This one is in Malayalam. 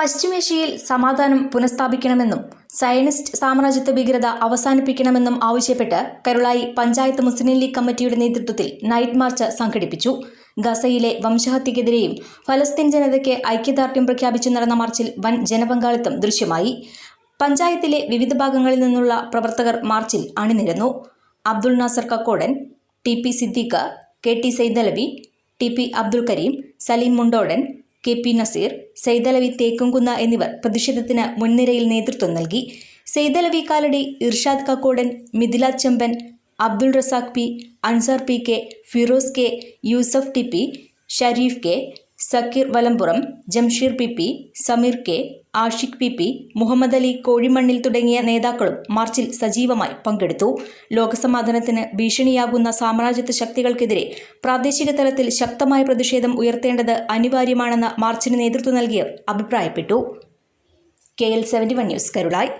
പശ്ചിമേഷ്യയിൽ സമാധാനം പുനഃസ്ഥാപിക്കണമെന്നും സയനിസ്റ്റ് സാമ്രാജ്യത്വ ഭീകരത അവസാനിപ്പിക്കണമെന്നും ആവശ്യപ്പെട്ട് കരുളായി പഞ്ചായത്ത് മുസ്ലിം ലീഗ് കമ്മിറ്റിയുടെ നേതൃത്വത്തിൽ നൈറ്റ് മാർച്ച് സംഘടിപ്പിച്ചു. ഗസയിലെ വംശഹത്യക്കെതിരെയും ഫലസ്തീൻ ജനതയ്ക്ക് ഐക്യദാർഢ്യം പ്രഖ്യാപിച്ചു നടന്ന മാർച്ചിൽ വൻ ജനപങ്കാളിത്തം ദൃശ്യമായി. പഞ്ചായത്തിലെ വിവിധ ഭാഗങ്ങളിൽ നിന്നുള്ള പ്രവർത്തകർ മാർച്ചിൽ അണിനിരന്നു. Abdul Nasser Kakkodan, TP. Siddique, KT. Saidalavi, TP. Abdul Kareem, Saleem Mundodan, KP. Naseer, Saidalavi Thekkumkunnu എന്നിവർ പ്രതിഷേധത്തിന് മുൻനിരയിൽ നേതൃത്വം നൽകി. Saidalavi Kaladi, Irshad Kakkodan, Mithilaj Chemban, Abdul Razak P, Ansar P K, Firoz K, Yusuf TP, Shareef K, Sakeer Valambram, Jamsheer P, Sameer K, Ashiq P, Muhammad Ali കോഴിമണ്ണിൽ തുടങ്ങിയ നേതാക്കളും മാർച്ചിൽ സജീവമായി പങ്കെടുത്തു. ലോകസമാധാനത്തിന് ഭീഷണിയാകുന്ന സാമ്രാജ്യത്വ ശക്തികൾക്കെതിരെ പ്രാദേശിക തലത്തിൽ ശക്തമായ പ്രതിഷേധം ഉയർത്തേണ്ടത് അനിവാര്യമാണെന്ന് മാർച്ചിന് നേതൃത്വം നൽകിയവർ അഭിപ്രായപ്പെട്ടു. KL 71 news, Karulai.